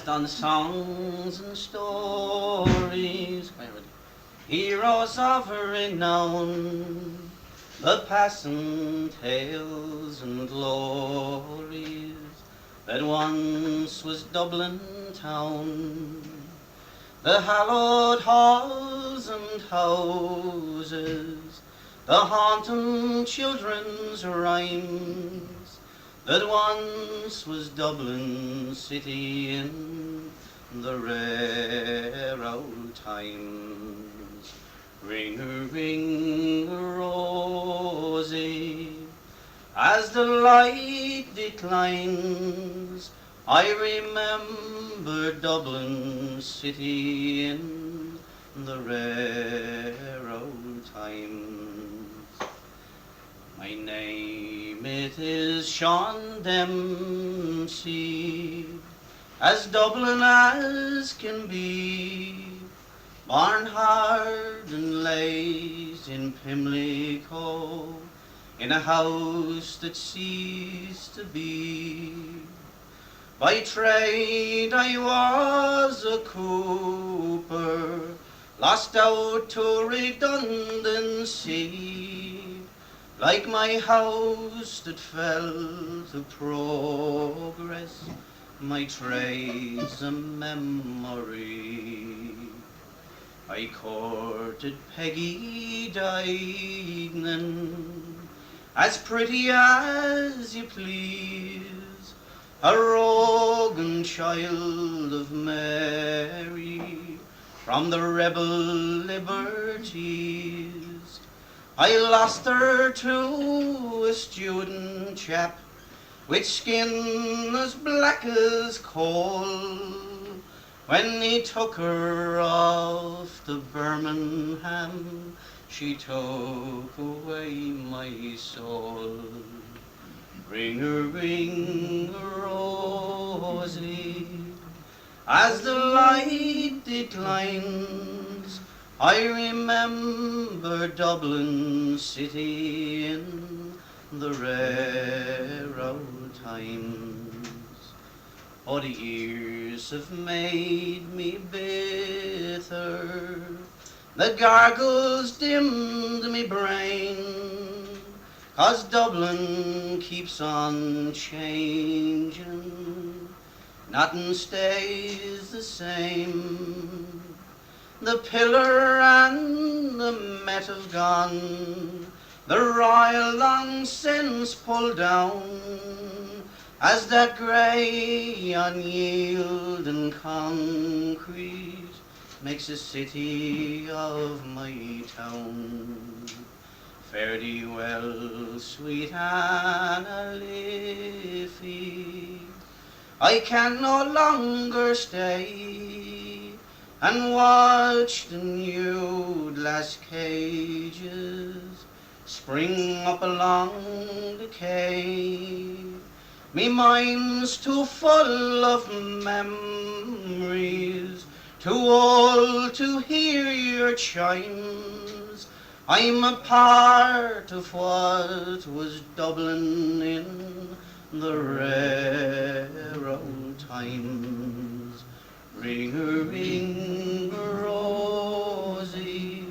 based on songs and stories, heroes of renown, the passing tales and glories that once was Dublin town. The hallowed halls and houses, the haunting children's rhymes, that once was Dublin city in the rare old times. Ring a ring a rosy, as the light declines, I remember Dublin city in the rare old times. My name it is Sean Dempsey, as Dublin as can be, born hard and laid in Pimlico, in a house that ceased to be. By trade I was a cooper, lost out to redundancy, like my house that fell to progress, my trade's a memory. I courted Peggy Dignan, as pretty as you please, a rogan child of Mary, from the rebel liberties. I lost her to a student chap, with skin as black as coal, when he took her off to Birmingham, she took away my soul. Ring a rosy, as the light declines, I remember Dublin city in the rare old times. Oh, the years have made me bitter, the gargles dimmed me brain, 'cause Dublin keeps on changing, nothing stays the same. The pillar and the met have gone, the royal long since pulled down, as that grey unyielding concrete makes a city of my town. Fare thee well, sweet Anna Liffey, I can no longer stay and watch the new glass cages spring up along the quay. Me mind's too full of memories, too old to hear your chimes. I'm a part of what was Dublin in the rare old times. Ring a rosy,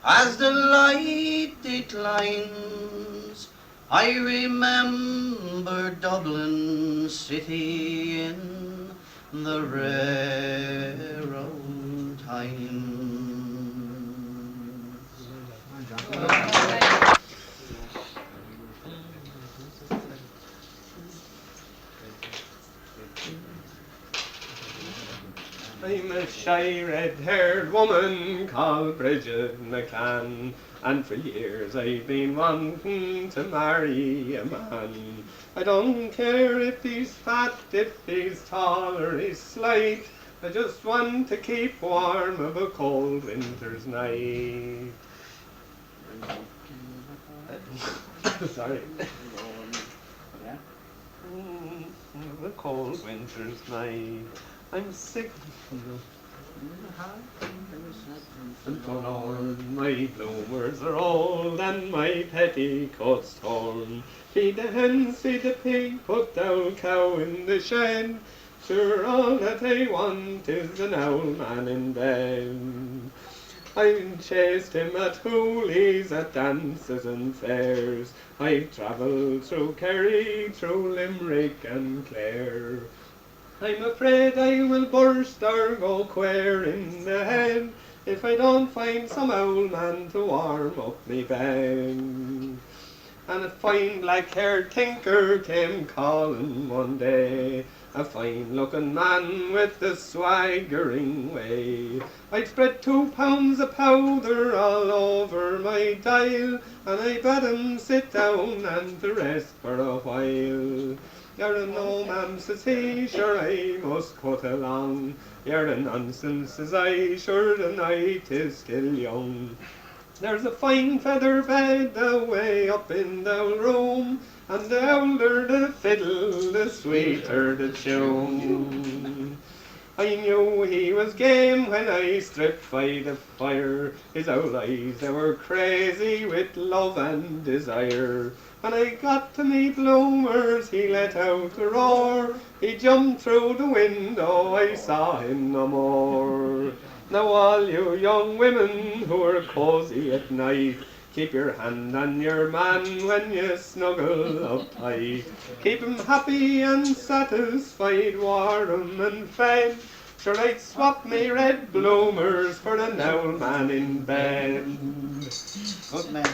as the light declines, I remember Dublin city in the rare old times. I'm a shy red-haired woman called Brigid McCann, and for years I've been wanting to marry a man. I don't care if he's fat, if he's tall or he's slight, I just want to keep warm of a cold winter's night. Sorry. Of a cold winter's night. I'm sick. And forlorn, my bloomers are old, and my petticoats torn. Feed the hens, feed the pig, put the old cow in the shed. Sure, all that I want is an owl man in bed. I've chased him at hoolies, at dances and fairs. I've travelled through Kerry, through Limerick and Clare. I'm afraid I will burst or go queer in the head if I don't find some old man to warm up me bed. And a fine black-haired tinker came calling one day, a fine-looking man with a swaggering way. I'd spread 2 pounds of powder all over my dial, and I bade him sit down and to rest for a while. You're a no man, says he, sure I must cut along. You're a nonsense, says I, sure the night is still young. There's a fine feather bed away up in the room, and the older the fiddle, the sweeter the tune. I knew he was game when I stripped by the fire. His old eyes, they were crazy with love and desire. When I got to me bloomers, he let out a roar. He jumped through the window, I saw him no more. Now all you young women who are cosy at night, keep your hand on your man when you snuggle up tight. Keep him happy and satisfied, warm and fed. Sure I'd swap me red bloomers for an old man in bed. Good man,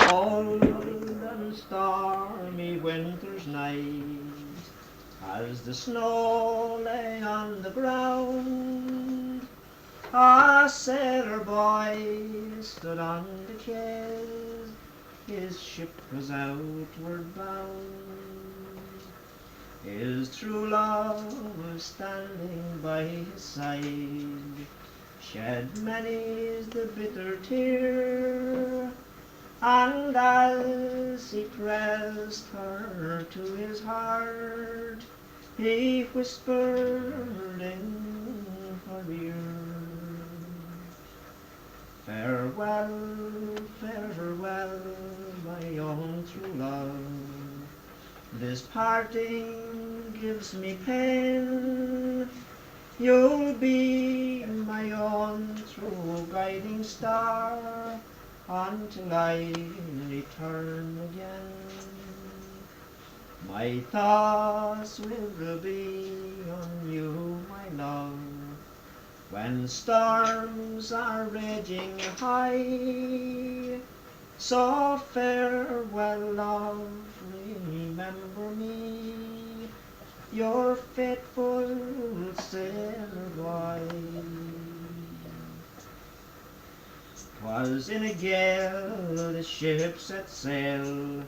Cold and stormy winter's night, as the snow lay on the ground, a sailor boy stood on the quays, his ship was outward bound. His true love was standing by his side, shed many's the bitter tear, and as he pressed her to his heart, he whispered in her ear, farewell, farewell, my own true love. This parting gives me pain. You'll be my own true guiding star until I return again. My thoughts will be on you, my love, when storms are raging high. So farewell, love, remember me, your faithful sailor boy. 'Twas in a gale the ship set sail,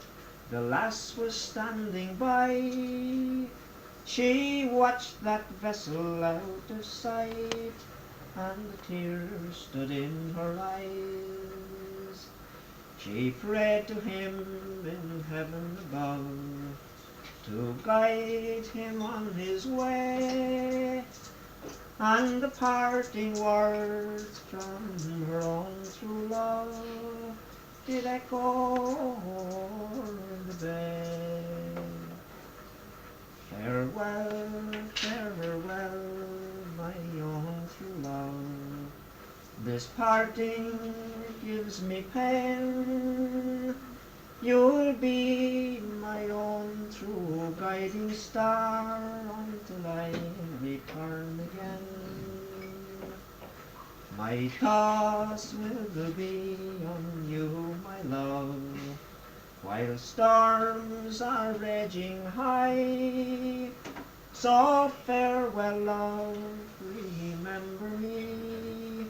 the lass was standing by. She watched that vessel out of sight, and the tears stood in her eyes. She prayed to him in heaven above to guide him on his way, and the parting words from her own true love did echo the bay. Farewell, farewell, my own true love. This parting gives me pain. You'll be my own true guiding star until I return again. My thoughts will be on you, my love, while storms are raging high. So farewell, love, remember me,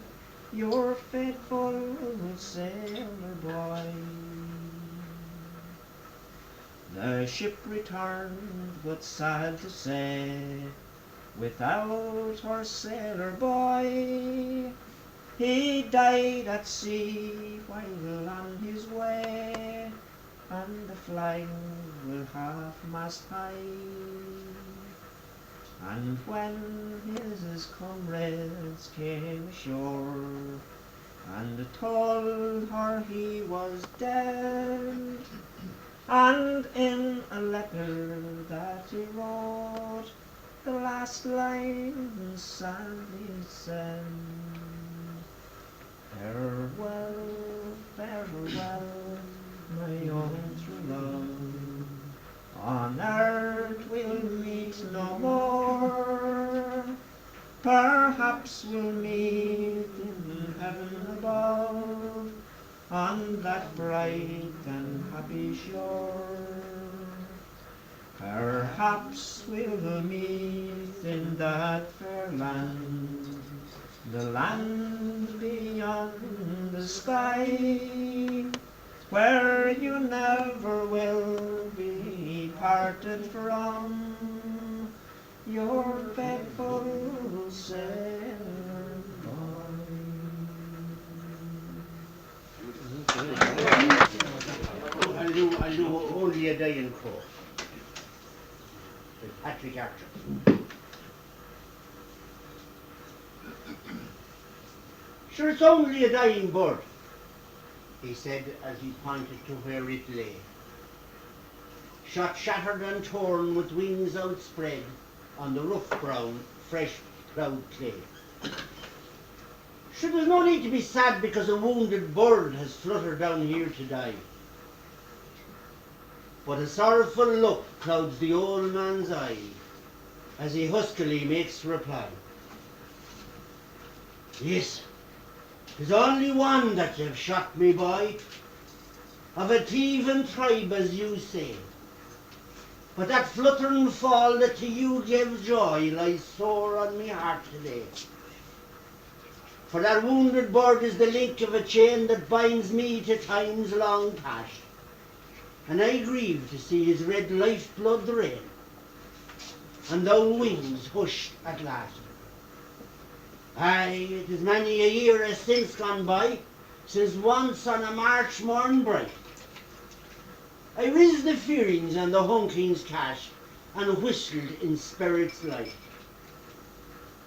your faithful sailor boy. The ship returned, but sad to say, without her sailor boy. He died at sea while on his way, and the flag will half-mast high. And when his comrades came ashore, and told her he was dead, and in a letter that he wrote, the last line sadly said, farewell, farewell, my own true love, on earth we'll meet no more, perhaps we'll meet in heaven above, on that bright and happy shore. Perhaps we'll meet in that fair land, the land beyond the sky, where you never will be parted from your faithful sailor boy. I'll do only a dying crow. With Patrick Archer. Sure, it's only a dying bird, he said as he pointed to where it lay. Shot shattered and torn with wings outspread on the rough brown, fresh ploughed clay. Sure, there's no need to be sad because a wounded bird has fluttered down here to die. But a sorrowful look clouds the old man's eye as he huskily makes reply. Yes, 'tis only one that you've shot me, boy, of a thieving tribe as you say. But that fluttering fall that to you gave joy lies sore on me heart today. For that wounded bird is the link of a chain that binds me to times long past, and I grieve to see his red lifeblood drain, and thou wings hushed at last. Aye, it is many a year has since gone by, since once on a March morn bright, I riz the fearings and the hunkings cash, and whistled in spirit's light.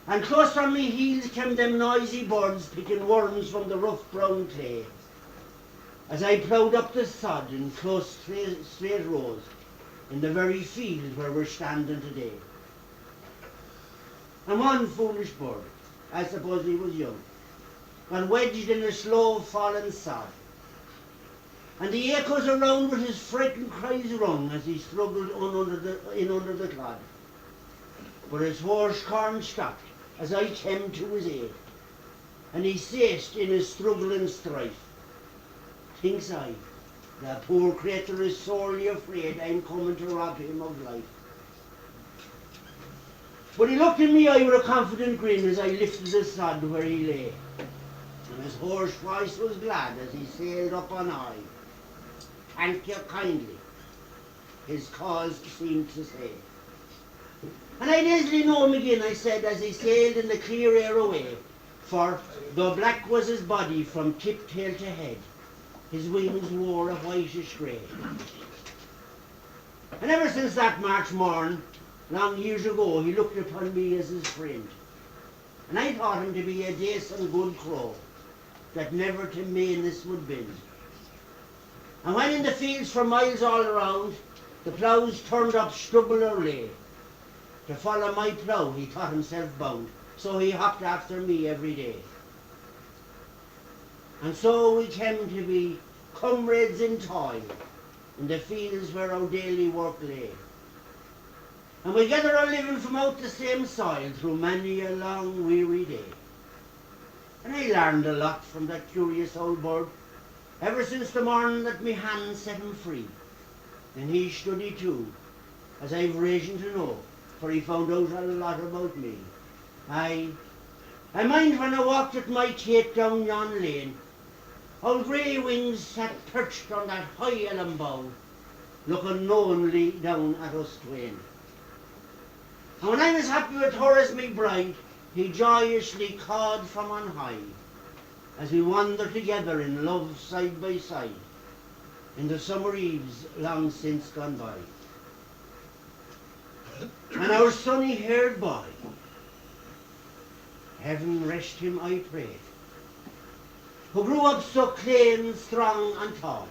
And close on me heels came them noisy birds picking worms from the rough brown clay, as I ploughed up the sod in close straight rows in the very field where we're standing today. And one foolish bird, I suppose he was young, got wedged in a slow fallen sod, and the echoes around with his frightened cries rung as he struggled in under the clod. But his horse corn stopped as I came to his aid, and he ceased in his struggle and strife. Thinks I, the poor creature is sorely afraid I'm coming to rob him of life. But he looked in me eye with a confident grin as I lifted the sod where he lay, and his hoarse voice was glad as he sailed up on high. Thank you kindly, his cause seemed to say. And I'd easily know him again, I said, as he sailed in the clear air away, for though black was his body from tip tail to head, his wings wore a whitish grey. And ever since that March morn, long years ago, he looked upon me as his friend, and I thought him to be a decent good crow that never to meanness would bend. And when in the fields for miles all around, the ploughs turned up stubble or lay, to follow my plough he thought himself bound, so he hopped after me every day. And so we came to be comrades in toil in the fields where our daily work lay. And we gather our living from out the same soil through many a long weary day. And I learned a lot from that curious old bird, ever since the morning that me hand set him free. And he studied too, as I've reason to know, for he found out a lot about me. I mind when I walked with my Kate down yon lane, how grey wings sat perched on that high elm bough, looking knowingly down at us twain. And when I was happy with her as me bride, he joyously cawed from on high, as we wandered together in love side by side, in the summer eves long since gone by. And our sunny-haired boy, heaven rest him I pray, who grew up so clean, strong and tall,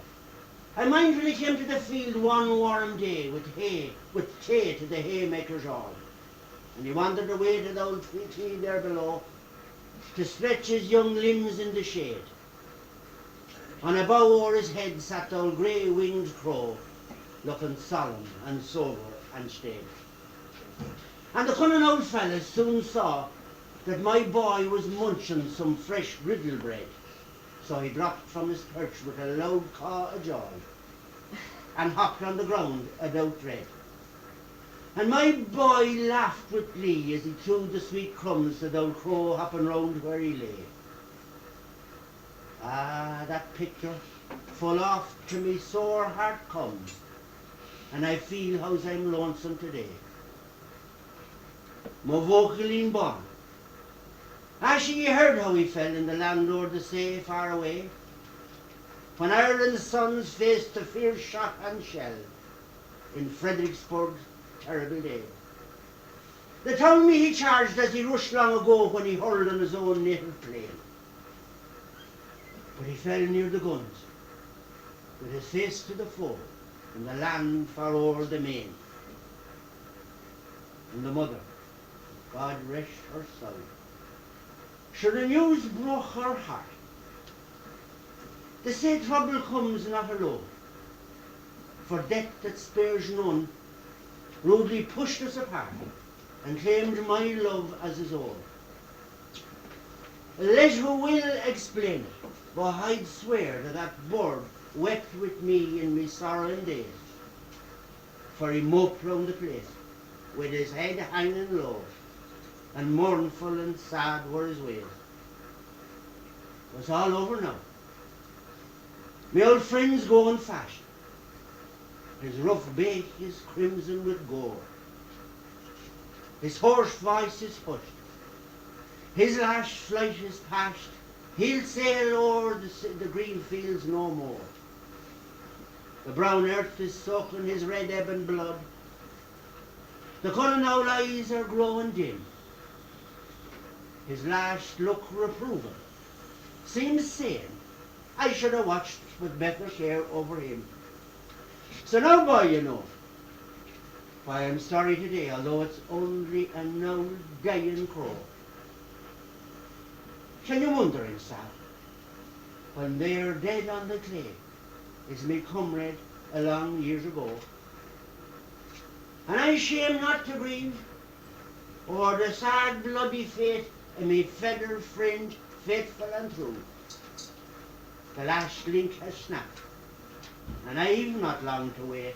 I mind when he came to the field one warm day with tea to the haymakers all. and he wandered away to the old tree there below to stretch his young limbs in the shade. On a bough o'er his head sat the old grey-winged crow, looking solemn and sober and staid. And the cunning old fellas soon saw that my boy was munching some fresh griddle bread, so he dropped from his perch with a loud caw of joy and hopped on the ground about dread. And my boy laughed with glee as he threw the sweet crumbs to the old crow hopping round where he lay. Ah, that picture full oft to me sore heart comes, and I feel how's I'm lonesome today. My vocaline born. She heard how he fell in the land o'er the sea far away, when Ireland's sons faced the fierce shot and shell in Fredericksburg's terrible day. They told me he charged as he rushed long ago when he hurled on his own native plain. But he fell near the guns, with his face to the foe, in the land far o'er the main. And the mother, God rest her soul, sure the news broke her heart. They say trouble comes not alone, for death that spares none rudely pushed us apart and claimed my love as his own. Let who will explain it, but I'd swear that that bird wept with me in me sorrowing days, for he moped round the place with his head hanging low, and mournful and sad were his ways. It's all over now. My old friend's going fast. His rough bake is crimson with gore. His hoarse voice is hushed. His lash flight is past. He'll sail o'er the green fields no more. The brown earth is soaking his red ebon blood. The cunning owl eyes are growing dim. His last look reproving seems saying, I should have watched with better care over him. So now, boy, you know, why I'm sorry today, although it's only an old dying crow. Can you wonder himself, when they're dead on the clay, is me comrade a long years ago? And I shame not to grieve o'er the sad bloody fate of me feather friend, faithful and true. The last link has snapped, and I've not long to wait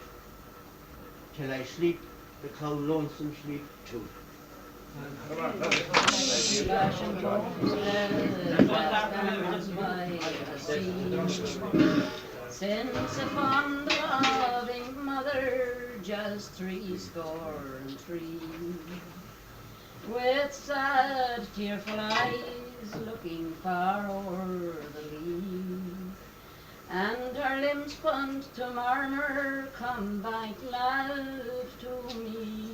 till I sleep the cow lonesome sleep too. Since a fond loving mother, just 63, with sad tearful eyes looking far o'er the lea, and her limbs spun to murmur, come back lad to me.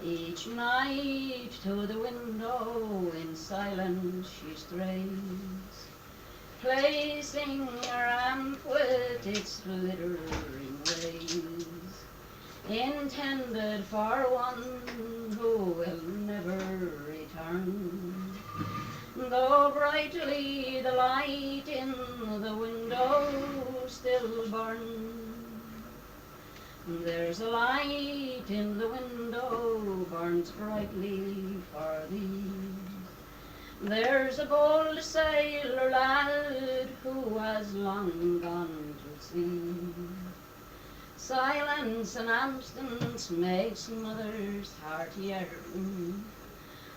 Each night to the window in silence she strays, placing her hand with its glittering rays, intended for one who will never return. Though brightly the light in the window still burns, there's a light in the window burns brightly for thee. There's a bold sailor lad who has long gone to sea. Silence and absence makes mother's heart yearn,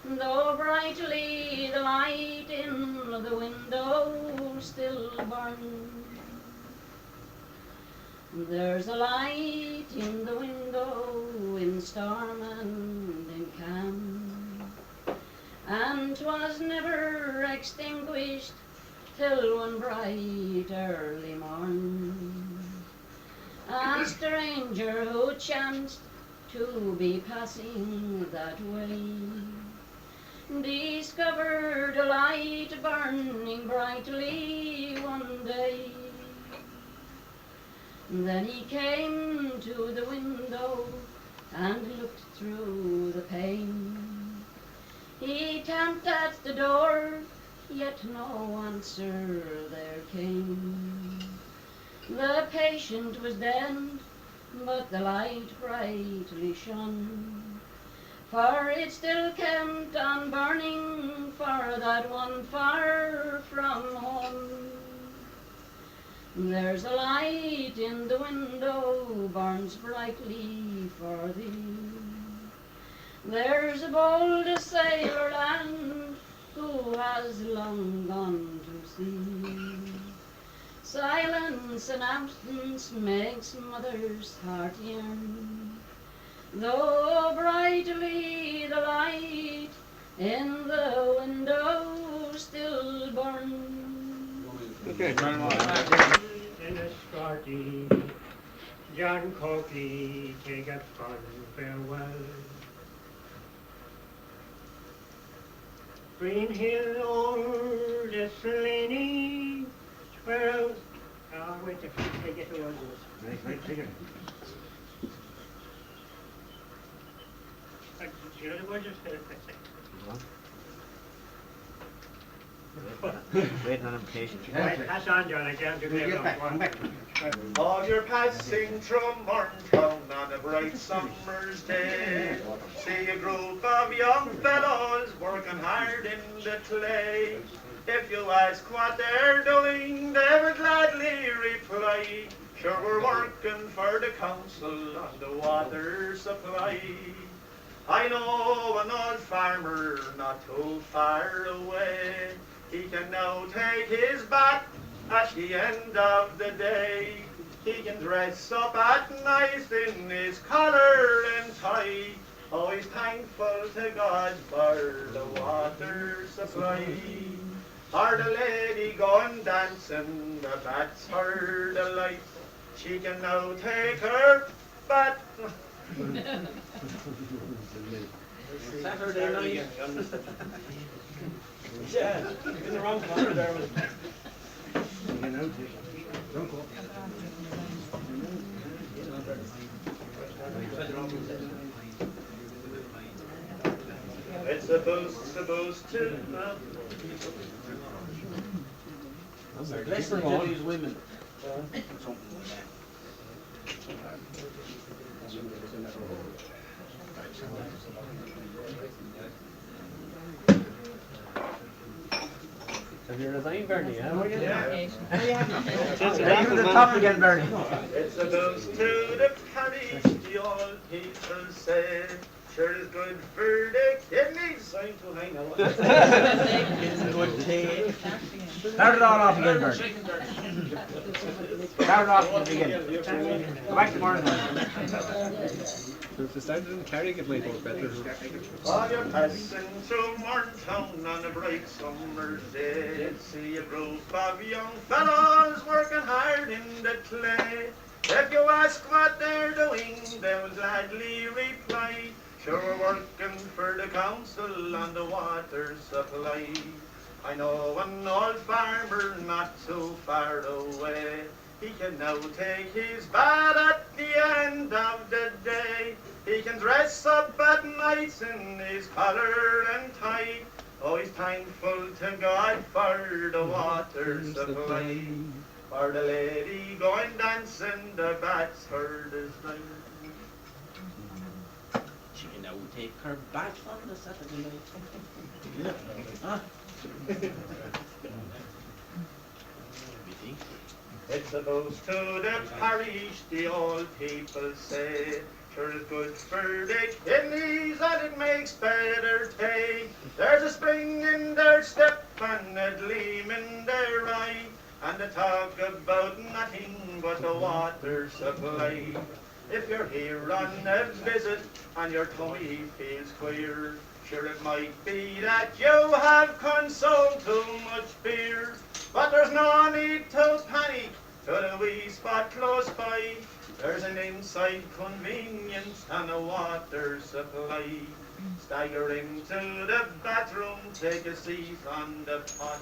though brightly the light in the window still burns. There's a light in the window in storm and in calm, and 'twas never extinguished till one bright early morn. A stranger who chanced to be passing that way discovered a light burning brightly one day. Then he came to the window and looked through the pane. He tapped at the door, yet no answer there came. The patient was dead, but the light brightly shone, for it still kept on burning for that one far from home. There's a light in the window, burns brightly for thee. There's a bold sailor lad who has long gone to sea. Silence and absence makes mother's heart yearn, though brightly the light in the window still burns. Okay. Ennis, Carthy, John Coakley, take a fond farewell. Green Hill, old Delaney, where else? Oh, wait a minute, I get the one. Right, take it. You know the words just Waiting on him patiently. Right, pass on, John, I can't do that. Oh, you're passing through Murrintown on a bright summer's day. See a group of young fellows working hard in the clay. If you ask what they're doing, they will gladly reply, sure, we're working for the council on the water supply. I know an old farmer not too far away. He can now take his bath at the end of the day. He can dress up at night in his collar and tie. Oh, he's thankful to God for the water supply. Or the lady going dancing, that's her delight. She can now take her bath. Saturday night. Yeah, in the wrong corner there was. It's supposed to. Listen to these women. Have you resigned, Byrne? Yeah. Even the top again, Bernie. It's supposed to the parish, the old people say. Sure is good for the kidneys. I'm too high now. Start it all off again, Bernie. Start it off at the beginning. Go back to Murrintown. So if they started in Carrig, it might work better. While you're passing through Murrintown on a bright summer's day, see a group of young fellows working hard in the clay. If you ask what they're doing, they will gladly reply, sure, we're working for the council on the water supply. I know an old farmer not too far away. He can now take his bath at the end of the day. He can dress up at night in his collar and tie. Oh, he's thankful to God for the water supply. For the lady going dancing, the bath's her design. She can now take her bath on the Saturday night. Huh? It's supposed to the parish, the old people say. Sure is good for the kidneys and it makes better tea. There's a spring in their step and a gleam in their eye, and they talk about nothing but the water supply. If you're here on a visit and your tummy feels queer, sure it might be that you have consumed too much beer. But there's no need to panic to the wee spot close by. There's an inside convenience and a water supply. Stagger into the bathroom, take a seat on the pot.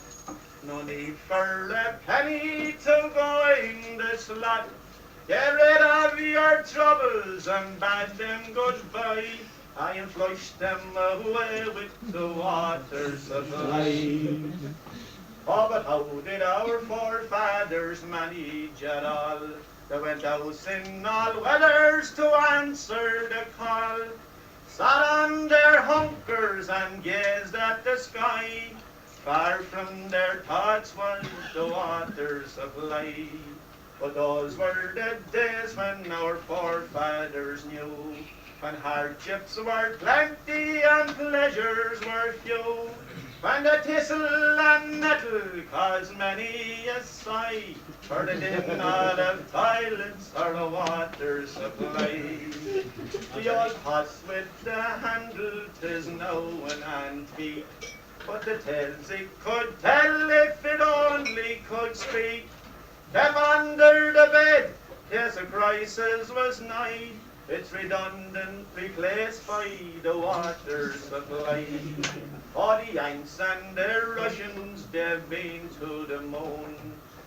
No need for a penny to go in the slot. Get rid of your troubles and bade them goodbye. And flushed them away with the waters of life. Oh, but how did our forefathers manage it all? They went out in all weathers to answer the call. Sat on their hunkers and gazed at the sky. Far from their thoughts was the waters of life. But those were the days when our forefathers knew, when hardships were plenty and pleasures were few, when the thistle and nettle caused many a sigh, for they did not have toilets or the waters of life. The old pots with the handle 'tis now an antique, but the tales it could tell if it only could speak. Them under the bed, yes, a crisis was nigh. It's redundantly placed by the waters of life. All the Yanks and the Russians, they've been to the moon.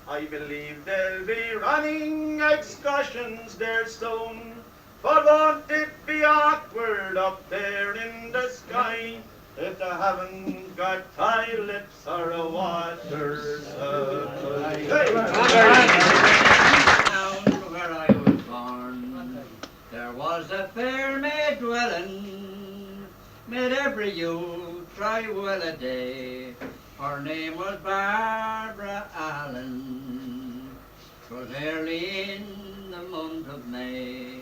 I believe they'll be running excursions there soon. But won't it be awkward up there in the sky if they haven't got toilets or a waters of life? Down where I was born, there was a fair maid dwelling, made every youth try well a day. Her name was Barbara Allen. 'Twas early in the month of May,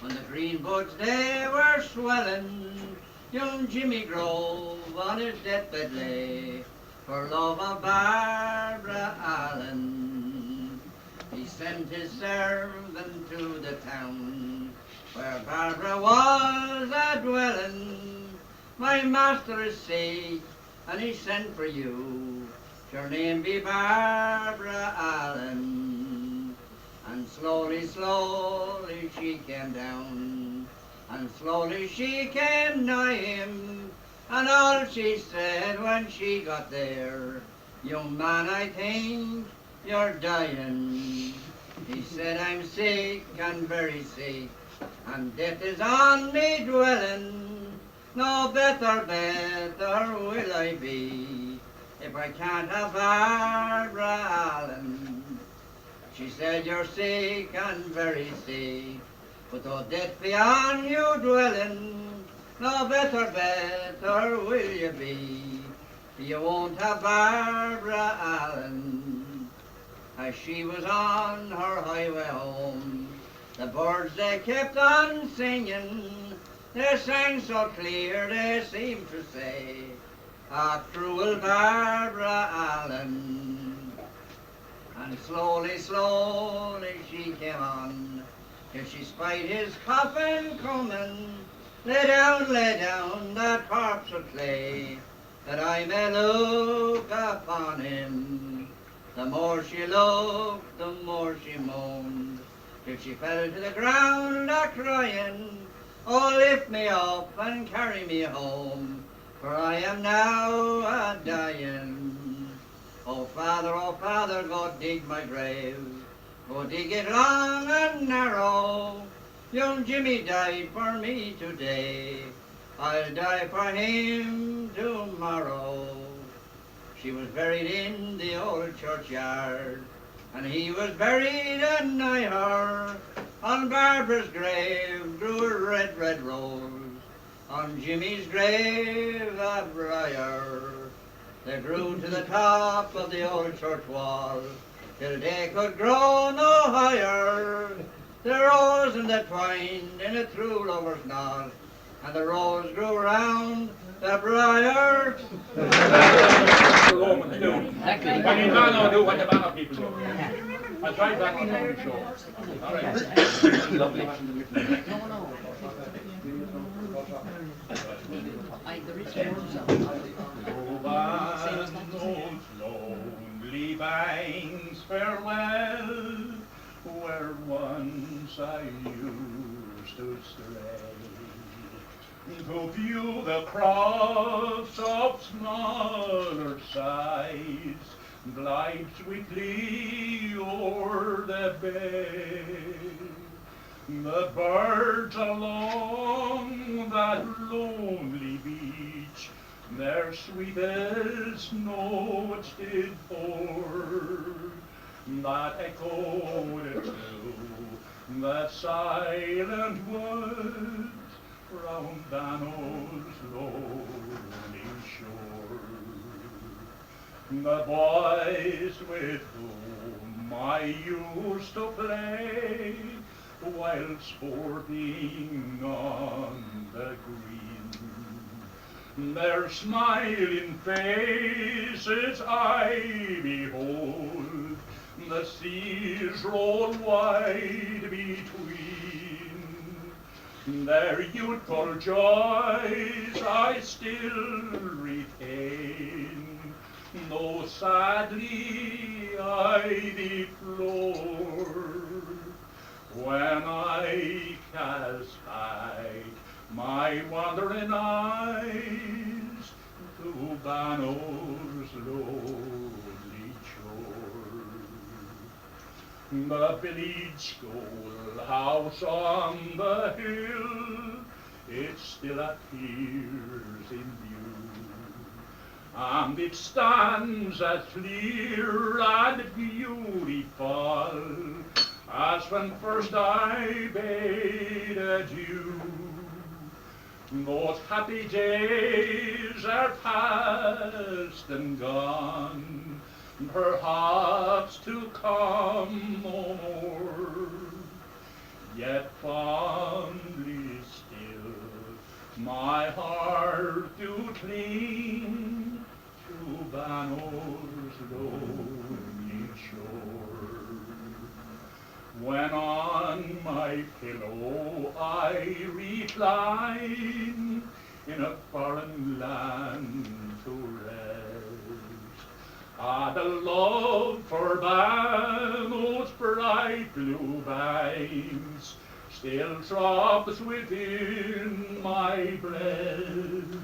when the green buds they were swelling. Young Jimmy Grove on his deathbed lay, for love of Barbara Allen. He sent his servant to the town, where Barbara was a dwelling. My master is sick, and he sent for you. Your name be Barbara Allen. And slowly, slowly she came down, and slowly she came nigh him. And all she said when she got there, young man, I think you're dying. He said, I'm sick and very sick, and death is on me dwelling. No better will I be, if I can't have Barbara Allen. She said, you're sick and very sick, but though death be on you dwelling, no better will you be, you won't have Barbara Allen. As she was on her highway home, the birds they kept on singing. They sang so clear they seemed to say, ah, cruel Barbara Allen. And slowly, slowly she came on, till she spied his coffin coming. Lay down that corpse of clay, that I may look upon him. The more she looked, the more she moaned, till she fell to the ground a-crying, oh, lift me up and carry me home, for I am now a-dying. Oh, Father, go dig my grave, go dig it long and narrow. Young Jimmy died for me today, I'll die for him tomorrow. She was buried in the old churchyard, and he was buried nigh her. On Barbara's grave grew a red, red rose, on Jimmy's grave a briar. They grew to the top of the old church wall, till they could grow no higher. They rose and they twined in a true lover's knot, and the rose grew round the briar. The Romans do. I mean, Bannow do what the Bannow people do. I'll try back on the show. All right. Lovely. Banno's lonely banks, farewell, where once I used to stray, to view the crops of smaller size, glide sweetly o'er the bay. The birds along that lonely beach their sweetest notes did pour, that echoed through the silent woods round Bannow's lonely shore. The boys with whom I used to play while sporting on the green, their smiling faces I behold, the seas roll wide between. Their youthful joys I still retain, though sadly I deplore when I cast back my wandering eyes to Bannow's lonely shore. The village schoolhouse on the hill, it still appears in view, and it stands as clear and beautiful as when first I bade adieu. Those happy days are past and gone, perhaps to come no more, yet fondly still my heart do cling to Bannow's lonely shore. When on my pillow I recline in a foreign land to rest, the love for Bannow's bright blue banks still throbs within my breast.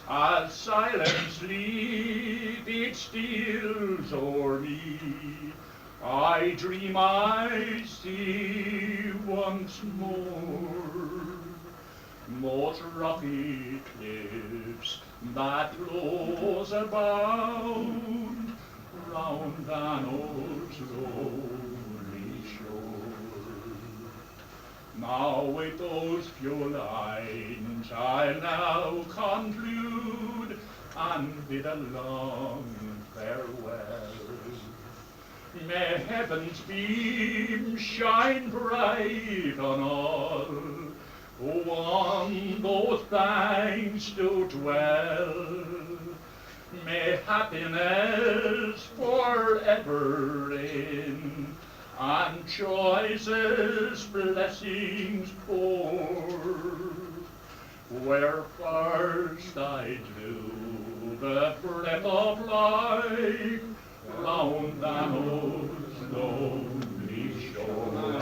As silent sleep it steals o'er me, I dream I see once more those rocky cliffs that close abound round Bannow's lonely shore. Now with those few lines I'll now conclude and bid a long farewell. May heaven's beams shine bright on all who on those banks do dwell. May happiness forever reign, and choicest blessings pour. Where first I drew the breath of life, round Bannow's lonely shore.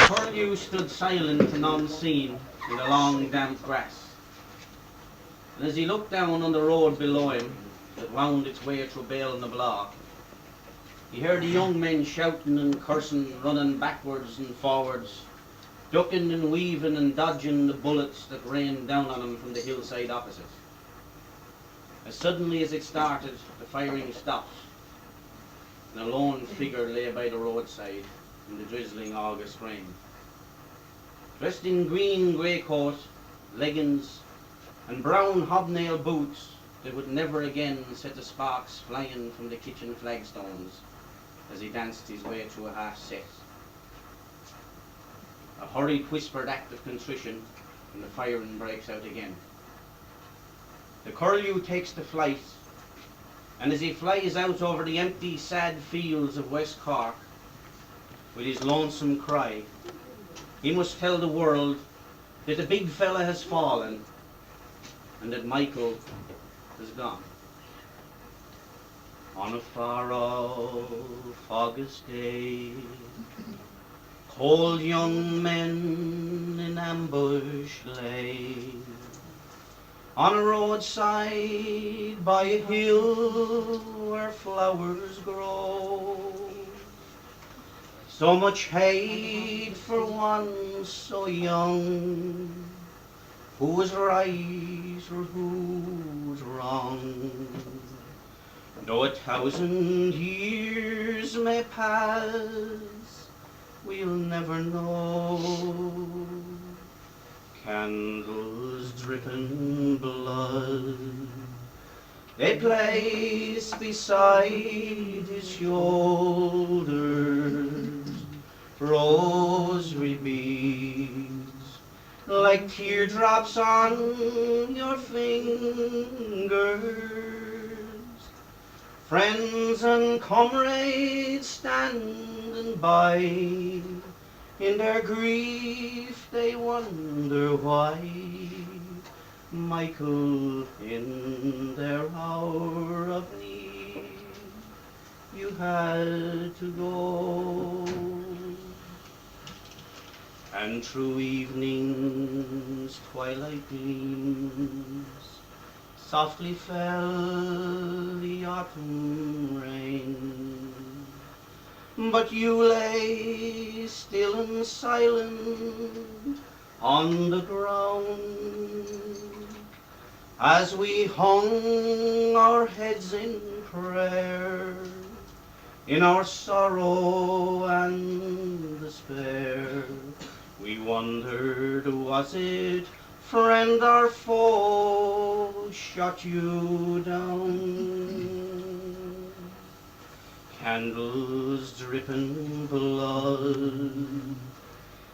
Curlew stood silent and unseen in the long damp grass, and as he looked down on the road below him that wound its way through Bale and the Block, he heard the young men shouting and cursing, running backwards and forwards, ducking and weaving and dodging the bullets that rained down on him from the hillside opposite. As suddenly as it started, the firing stopped, and a lone figure lay by the roadside in the drizzling August rain. Dressed in green greatcoat, leggings, and brown hobnail boots that would never again set the sparks flying from the kitchen flagstones as he danced his way through a half set. A hurried whispered act of contrition, and the firing breaks out again. The curlew takes to flight, and as he flies out over the empty, sad fields of West Cork, with his lonesome cry, he must tell the world that the big fella has fallen, and that Michael is gone. On a far off August day, cold young men in ambush lay, on a roadside by a hill where flowers grow. So much hate for one so young. Who's right or who's wrong? Though 1,000 years may pass, we'll never know. Candles dripping blood, they place beside his shoulders. Rosary beads, like teardrops on your fingers. Friends and comrades standing by, in their grief they wonder why. Michael, in their hour of need, you had to go. And through evening's twilight gleams, softly fell the autumn rain. But you lay still and silent on the ground, as we hung our heads in prayer, in our sorrow and despair. We wondered, was it friend or foe shot you down? Candles dripping blood,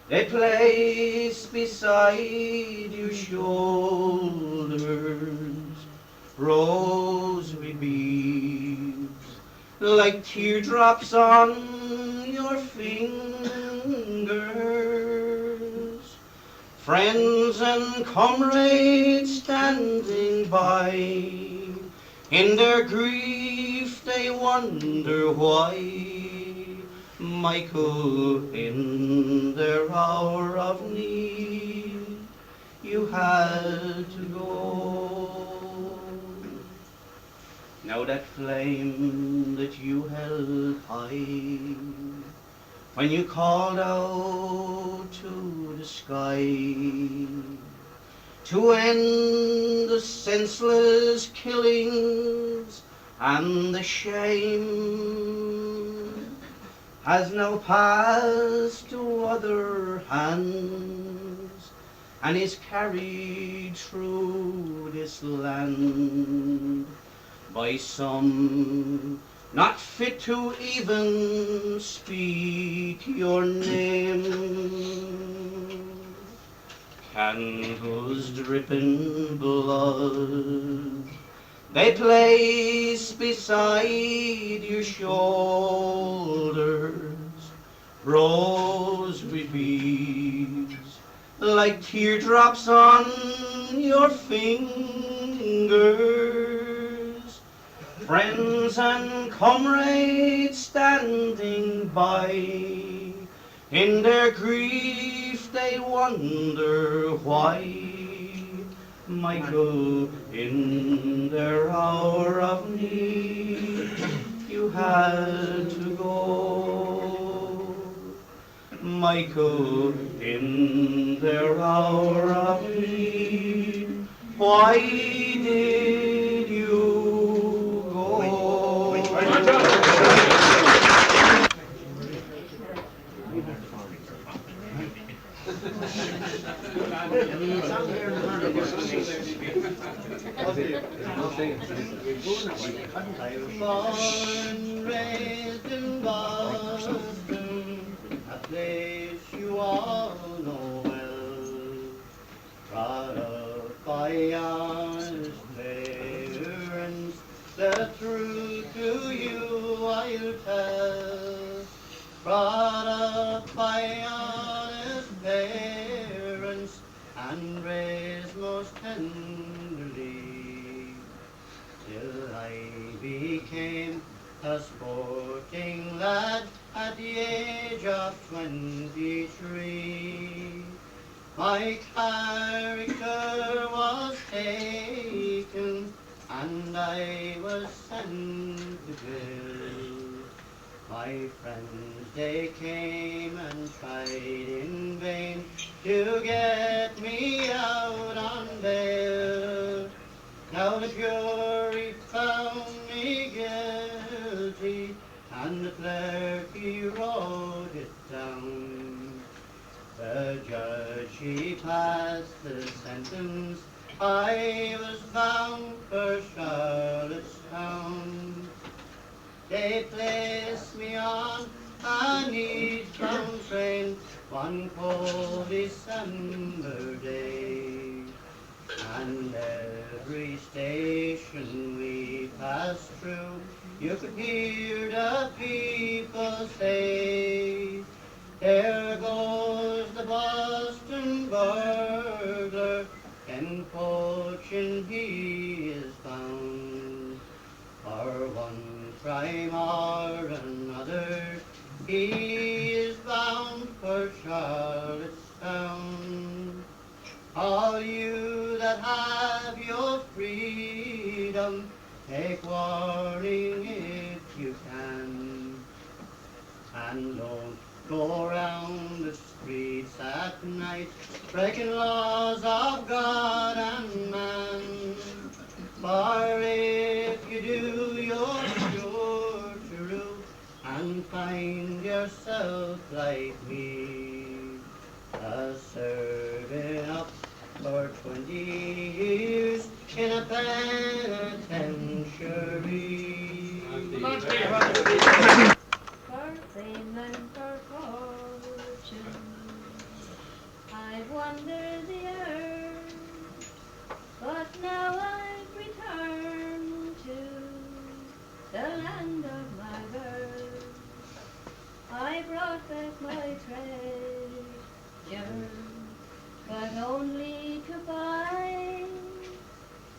they place beside your shoulders. Rosary beads, like teardrops on your fingers. Friends and comrades standing by, in their grief they wonder why. Michael, in their hour of need, you had to go. Now that flame that you held high, when you called out to the sky to end the senseless killings and the shame, has now passed to other hands and is carried through this land by some not fit to even speak your name. Candles dripping blood, they place beside your shoulders. Rosary beads, like teardrops on your fingers. Friends and comrades standing by, in their grief they wonder why. Michael, in their hour of need, you had to go. Michael, in their hour of need, why did you go? Born, raised in Boston, a place you all know well, brought up by honest parents, the truth to you I'll tell. Brought up by honest parents and raised most tenderly, till I became a sporting lad at the age of 23. My character was taken, and I was sent to jail. My friends, they came and tried in vain to get me out on bail. Now the jury found me guilty, and the clerk, he wrote it down. The judge, he passed the sentence. I was bound for Charlottetown. They placed me on an eastbound train one cold December day, and every station we passed through, you could hear the people say, "There goes the Boston burglar, and poaching he is bound. For one crime or another, he is bound for Charlottetown. All you that have your freedom, take warning if you can, and don't go round the streets at night, breaking laws of God and man. For if you do, you're sure to rue and find yourself like me, serving up for 20 years in a penitentiary. For fame and for fortune, I've wandered the earth, but now I've returned to the land of my birth. I brought back my treasure, but only to find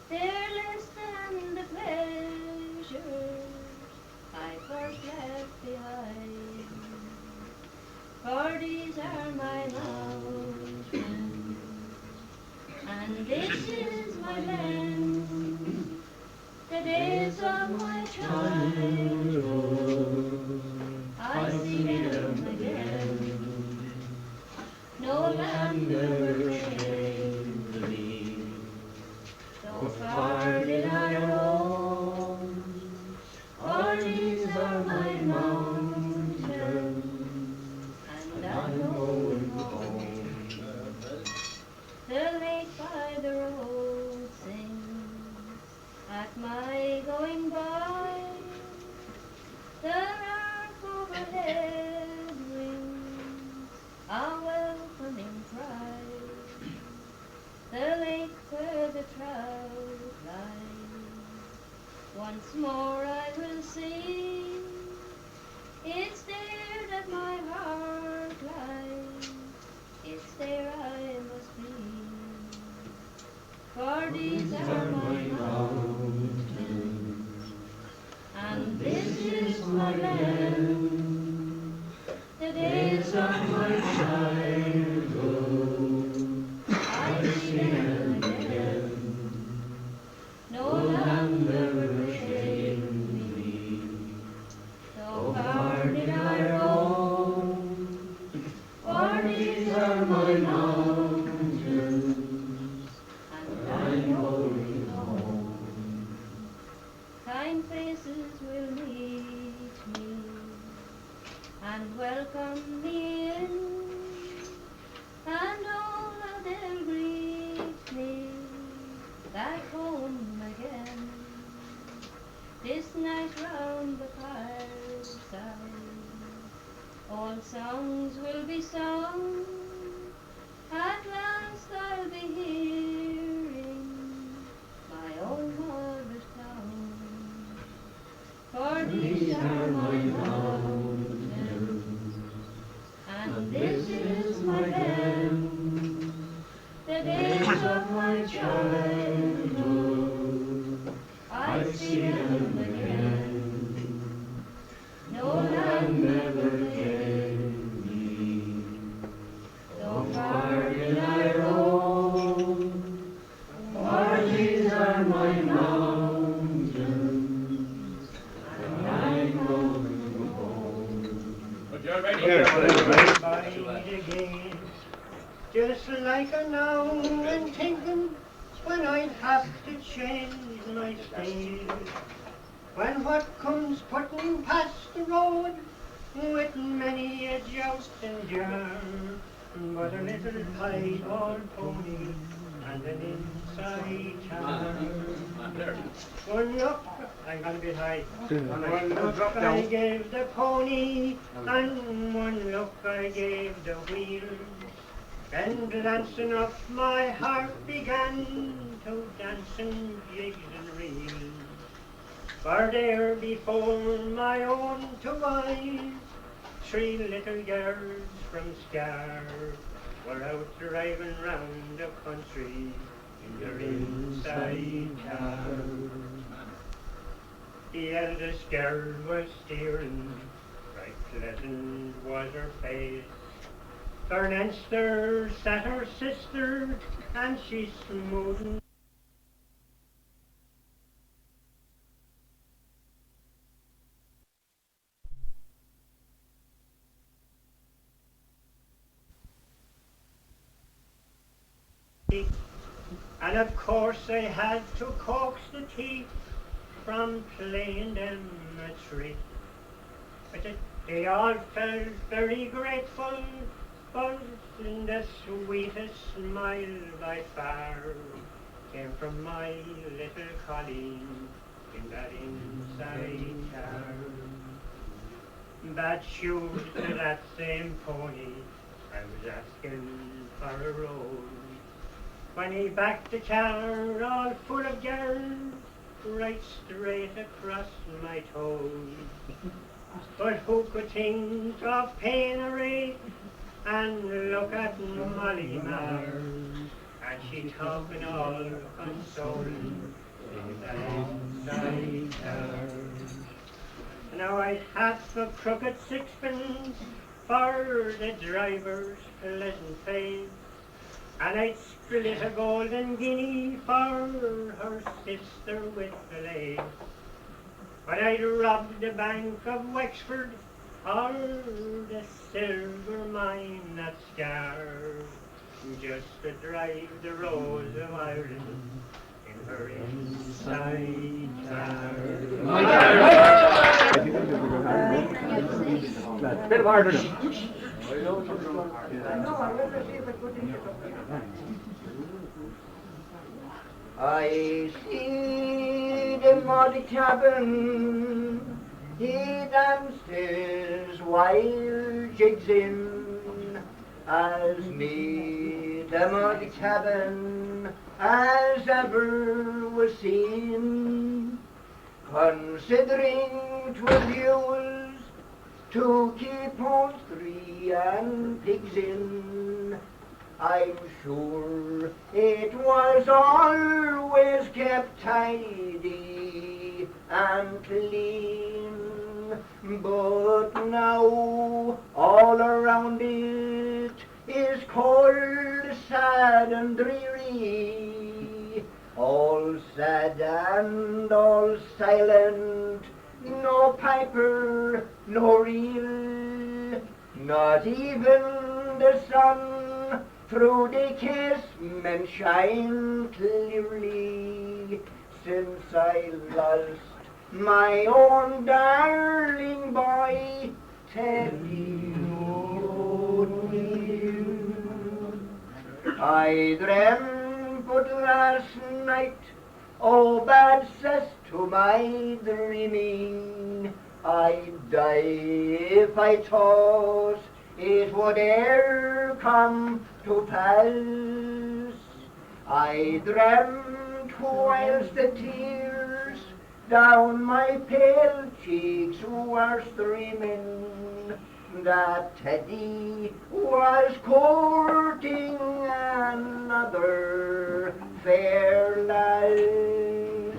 they're less than the pleasures I first left behind. For these are my mountains, and this is my land, the days of my childhood, I see them again. No land ever came to me, so far did I roam. For these are my mountains, and I'm going home. The lake by the road sings at my going by. The lark overhead rings a welcoming cry. The lake where the trout lie, once more I will see. It's there that my heart lies, it's there I must be. For these are my mountains, and this is my land, the days of my childhood, I see them again. No land ever came me, so far did I roam. For these are my mountains, and I'm going home. Kind faces will meet me and welcome me in, and all of them greet me back home again. This night round the fireside, all songs will be sung. At last I'll be hearing my own mother's tongue. For these are my mountains, and this is my land, the days of my childhood, I see them again. No land ever came me, so far did I have to change my style. When what comes putting past the road, with many a joust and jar, but a little piebald pony and an inside car. One look, I'm gonna be high. One look I gave the pony, and one look I gave the wheel. Then glancing up my heart began to dancing jigs and reels. For there before my own two eyes, 3 little girls from Scar were out driving round the country in their inside car. The eldest girl was steering, right pleasant was her face. For next her sat her sister, and she smoothed. And of course I had to coax the teeth from playing them a trick. But they all felt very grateful, but the sweetest smile by far came from my little Colleen in that inside car. Bad shoes to that same pony, I was asking for a roll. When he backed the car all full of girls, right straight across my toes. But who could think of paying a rate and look at Molly Mar, and she talking all consoling in that inside car. Now I'd half a crooked sixpence for the driver's pleasant face, and I'd split a golden guinea for her sister with the lace. But I'd robbed the Bank of Wexford for the silver mine at Scar, just to drive the Rose of Ireland in her inside car. Bit of harder. I see the muddy cabin, he danced his wild jigs in, as neat a muddy cabin as ever was seen, considering 'twas used to keep poultry and pigs in. I'm sure it was always kept tidy and clean, but now all around it is cold, sad and dreary, all sad and all silent, no piper, no reel, not even the sun through the casement shine clearly, since I lost my own darling boy, Teddy O'Neill. I dreamt but last night, oh bad cess to my dreaming, I'd die if I thought it would e'er come to pass. I dreamt whilst the tears down my pale cheeks were streaming, that Teddy was courting another fair lass.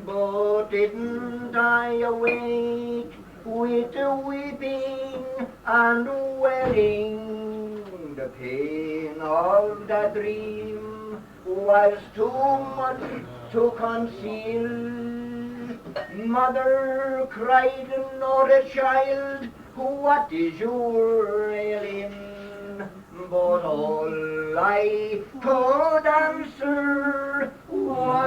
But didn't I awake with the weeping and wailing? The pain of the dream was too much to conceal. Mother cried, not a child, what is your ailing? But all I could answer was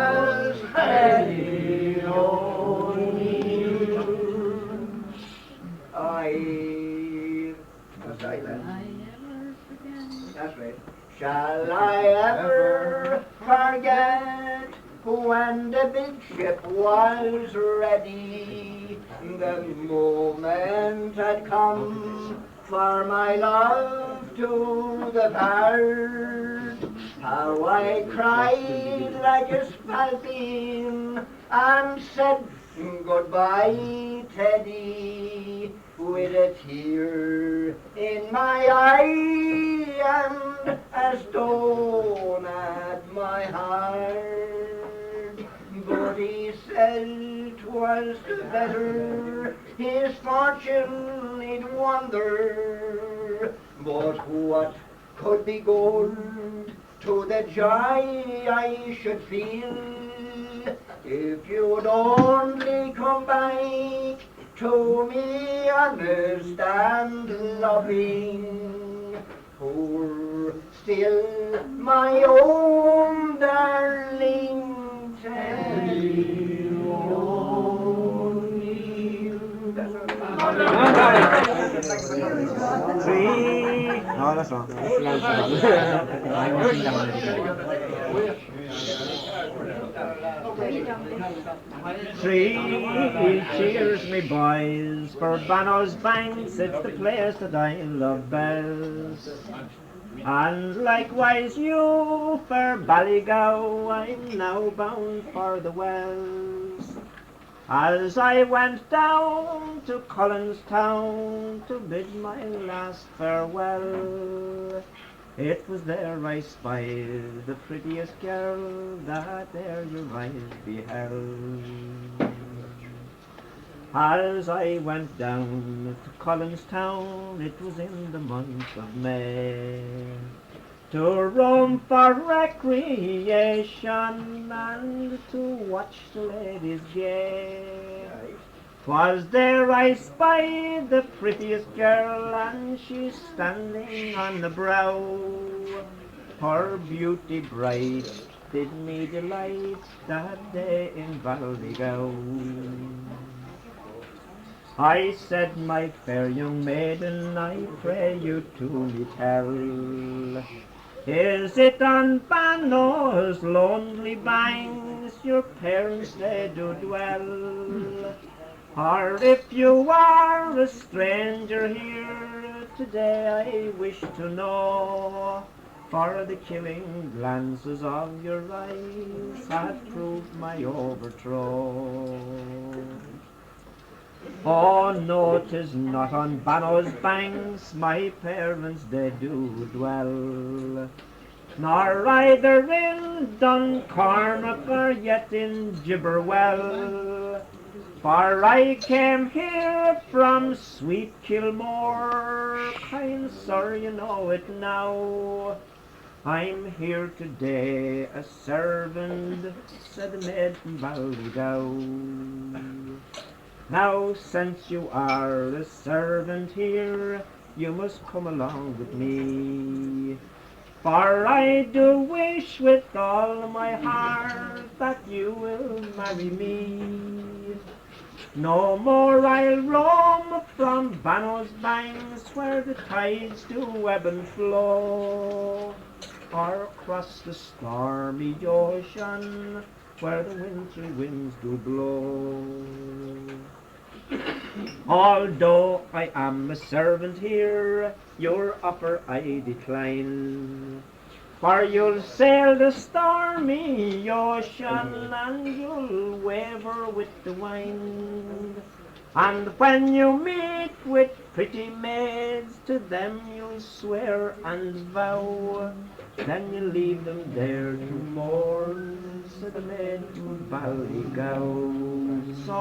forget when the big ship was ready. The moment had come for my love to depart. How I cried like a spalpeen and said goodbye, Teddy, with a tear in my eye and a stone at my heart. But he said 'twas the better his fortune he'd wander. But what could be gold to the joy I should feel if you'd only come back to me honest and loving? For still my own darling Teddy O'Neill. No, that's wrong. Three cheers, me boys, for Bannow's banks, it's the place that I love best. And likewise you for Ballygow, I'm now bound for the Wells. As I went down to Collinstown to bid my last farewell, it was there I spied the prettiest girl that e'er your eyes beheld. As I went down to Collinstown, it was in the month of May, to roam for recreation and to watch the ladies gay. 'Twas there I spied the prettiest girl, and she's standing on the brow. Her beauty bright did me delight that day in Ballygow. I said, my fair young maiden, I pray you to me tell, is it on Bannow's lonely banks your parents they do dwell? Or if you are a stranger here today, I wish to know, for the killing glances of your eyes have proved my overthrow. Oh no, 'tis not on Bannow's banks my parents they do dwell, nor either in Duncormac or yet in Gibberwell. For I came here from sweet Kilmore, kind sir, you know it now. I'm here today a servant, said the maid from Ballygow. Now since you are a servant here, you must come along with me. For I do wish with all my heart that you will marry me. No more I'll roam from Bannow's banks where the tides do ebb and flow, or across the stormy ocean where the wintry winds do blow. Although I am a servant here, your offer I decline. For you'll sail the stormy ocean and you'll waver with the wind. And when you meet with pretty maids, to them you'll swear and vow. Then you leave them there to mourn, said the maid to Ballygow. So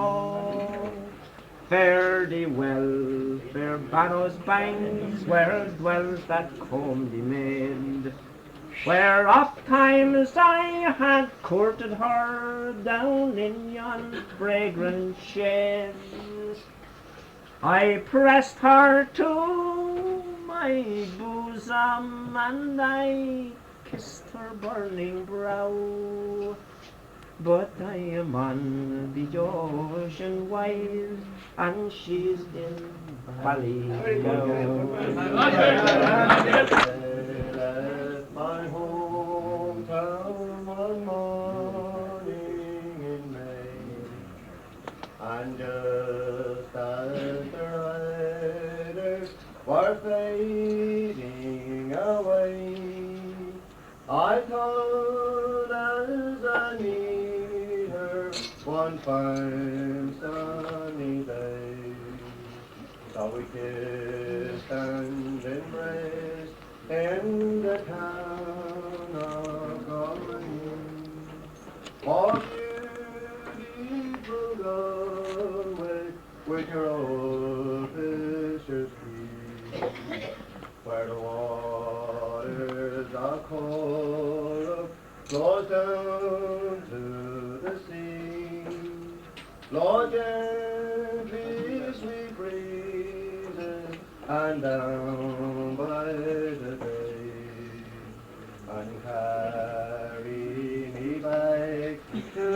fare thee well, fair Bannow's banks, where dwells that comely maid, where oft times I had courted her down in yon fragrant shades. I pressed her to my bosom and I kissed her burning brow. But I am on the ocean wide and she's in Ballygow. My hometown are fading away. I thought as I meet her one fine sunny day, so we kissed and embraced in the town of Galway. Oh, beautiful Galway, with your old fisher's quay, where the waters are cold, flows down to the sea. Blow gently sweet breezes, and down by the bay, and carry me back to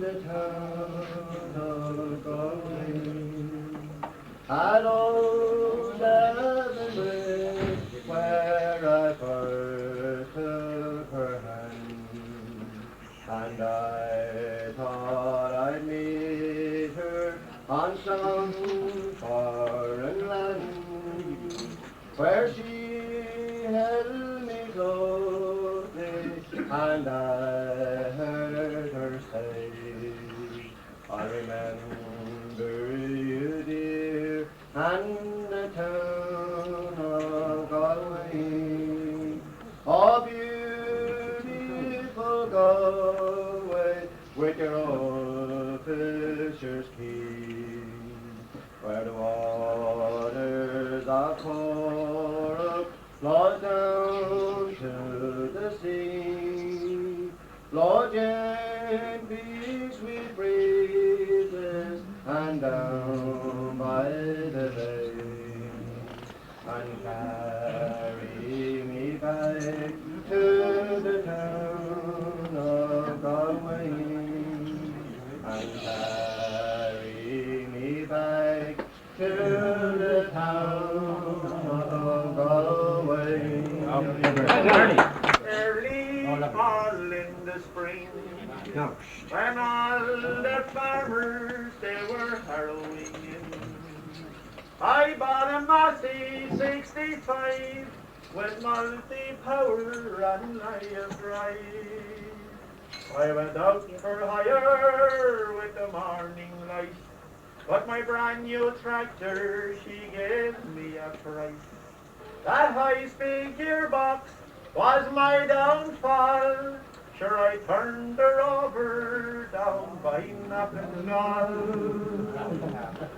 the town of Galway. At Ould, where I first took her hand, and I thought I'd meet her on some foreign land, where she held me closely, and I heard her say, I remember you, dear, and the town of Galway. Oh, beautiful Galway, with your old fisher's quay, where the waters are cold, flows down to the sea. Blow gently sweet breezes, and down by the bay, and carry me back to the town of Galway, and carry me back to the town of Galway. Early all in the spring, when all the farmers they were harrowing in, I bought a Massey 65 with multi-power and lion drive. I went out for hire with the morning light, but my brand new tractor she gave me a price. That high-speed gearbox was my downfall. Sure, I turned her over down by Knockanall.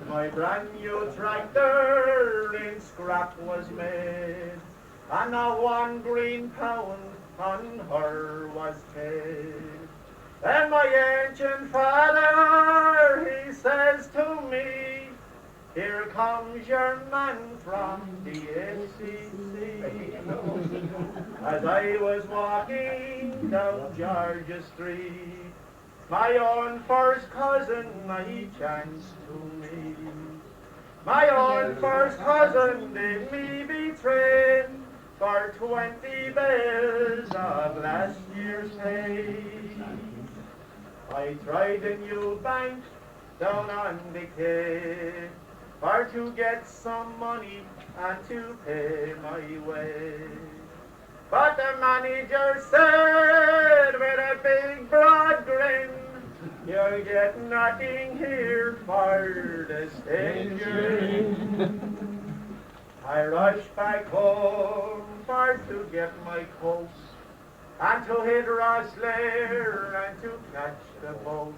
My brand new tractor in scrap was made, and not one green pound on her was paid. Then my ancient father, he says to me, here comes your man from the ACC. As I was walking down Georgia Street, my own first cousin I chanced to meet. My own first cousin did me betray for 20 bells of last year's pay. I tried a new bank down on the Quay for to get some money and to pay my way. But the manager said with a big broad grin, you'll get nothing here for the stage you're in. I rushed back home for to get my coat and to hit Rochford and to catch the boat.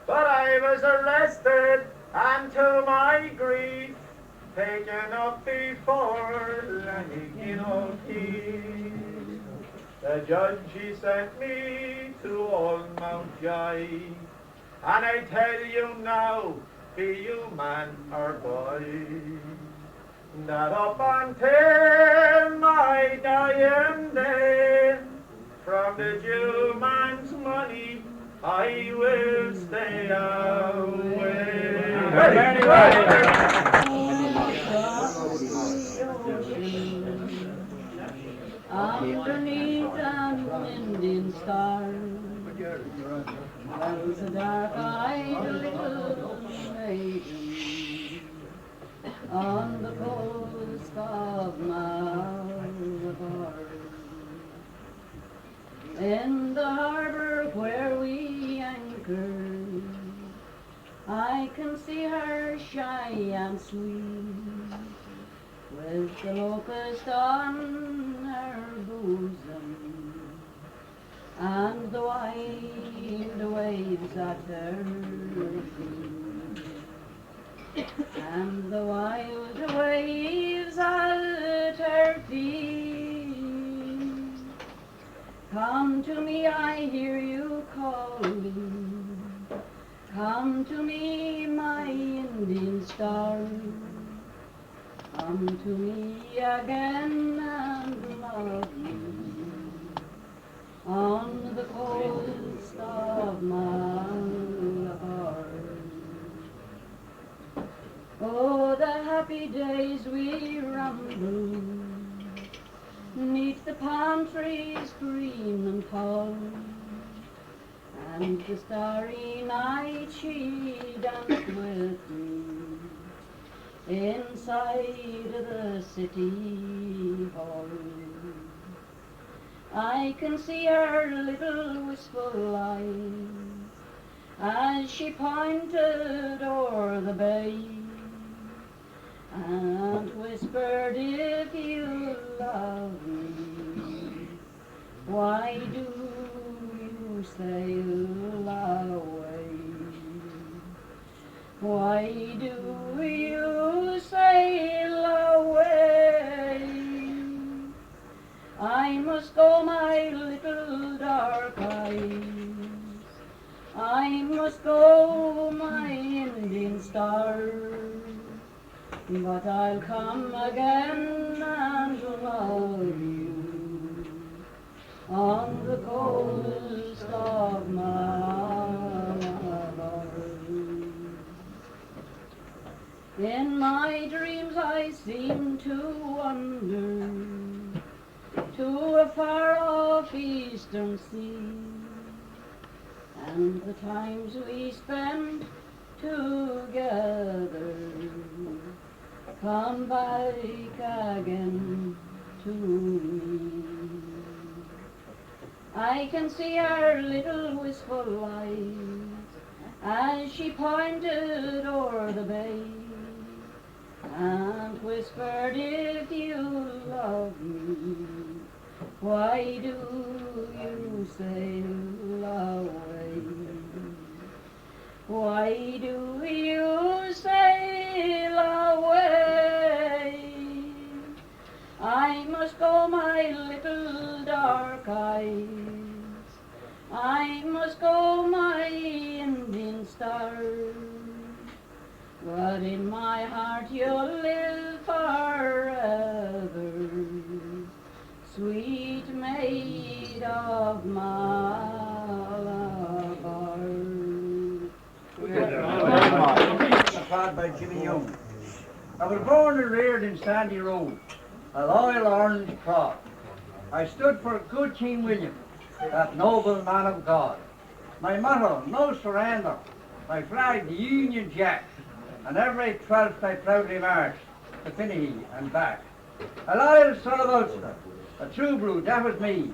But I was arrested and to my grief taken up before Ould. The judge he sent me to Old Mount Jai, and I tell you now, be you man or boy, that up until my dying day, from the Jew man's money I will stay away. Underneath an Indian star, there was a dark-eyed little maiden, a on the coast of Malabar. In the harbour where we anchored, I can see her shy and sweet, with the locust on her bosom, and the wild waves at her feet, and the wild waves at her feet. Come to me, I hear you calling. Come to me, my Indian star. Come to me again and love me on the coast of Malabar. Oh, the happy days we rambled 'neath the palm trees green and tall, and the starry night she danced with me inside the city hall. I can see her little wistful eyes as she pointed o'er the bay and whispered, if you love me, why do you sail away? Why do you sail away? I must go, my little dark eyes. I must go, my Indian star. But I'll come again and love you on the coast of Malabar. In my dreams I seem to wander to a far-off eastern sea, and the times we spend together come back again to me. I can see her little wistful eyes as she pointed o'er the bay and whispered, if you love me, why do you sail away? Why do you sail away? I must go, my little dark eyes. I must go, my Indian star. But in my heart you'll live forever, sweet maid of Malabar. By Jimmy Young. I was born and reared in Sandy Road, a loyal orange crop. I stood for good King William, that noble man of God. My motto, no surrender. My flag, the Union Jack. And every 12th I proudly marched to Finnehy and back. A loyal son of Ulster, a true blue, that was me.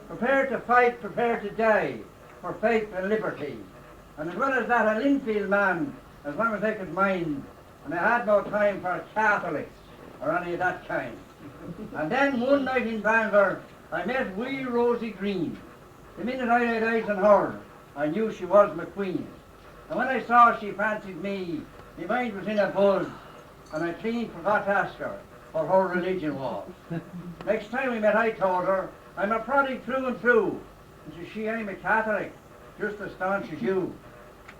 Prepared to fight, prepared to die for faith and liberty. And as well as that, a Linfield man, as long as I could mind, and I had no time for Catholics or any of that kind. And then one night in Bangor, I met wee Rosie Green. The minute I laid eyes on her, I knew she was McQueen. And when I saw she fancied me, my mind was in a buzz, and I clean forgot to ask her what her religion was. Next time we met, I told her, I'm a Protestant through and through. And says she, I'm a Catholic, just as staunch as you.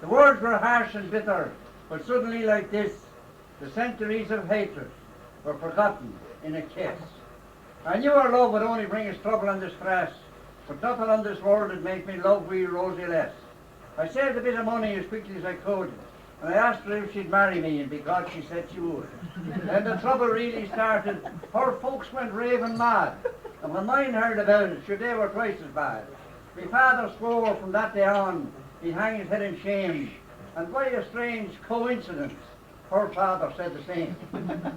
The words were harsh and bitter, but suddenly like this, the centuries of hatred were forgotten in a kiss. I knew our love would only bring us trouble and distress, but nothing on this world would make me love wee Rosie less. I saved a bit of money as quickly as I could, and I asked her if she'd marry me, and because she said she would. Then the trouble really started. Her folks went raving mad, and when mine heard about it, sure they were twice as bad. My father swore from that day on he'd hang his head in shame, and by a strange coincidence, her father said the same.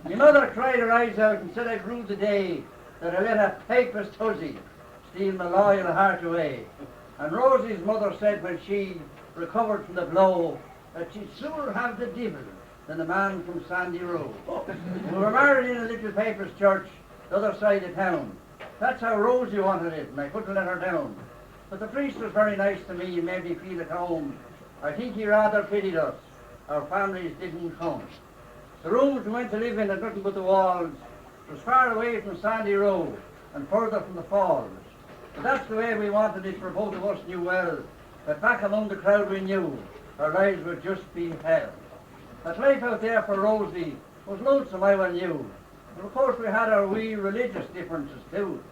My mother cried her eyes out and said I'd rue the day that I let a papist hussy steal my loyal heart away. And Rosie's mother said when she recovered from the blow that she'd sooner have the devil than the man from Sandy Road. We were married in a little papist church the other side of town. That's how Rosie wanted it, and I couldn't let her down. But the priest was very nice to me and made me feel at home. I think he rather pitied us. Our families didn't come. The rooms we went to live in had nothing but the walls. It was far away from Sandy Road and further from the falls. But that's the way we wanted it, for both of us knew well that back among the crowd we knew, our lives would just be hell. That life out there for Rosie was lonesome, I well knew. And of course we had our wee religious differences too.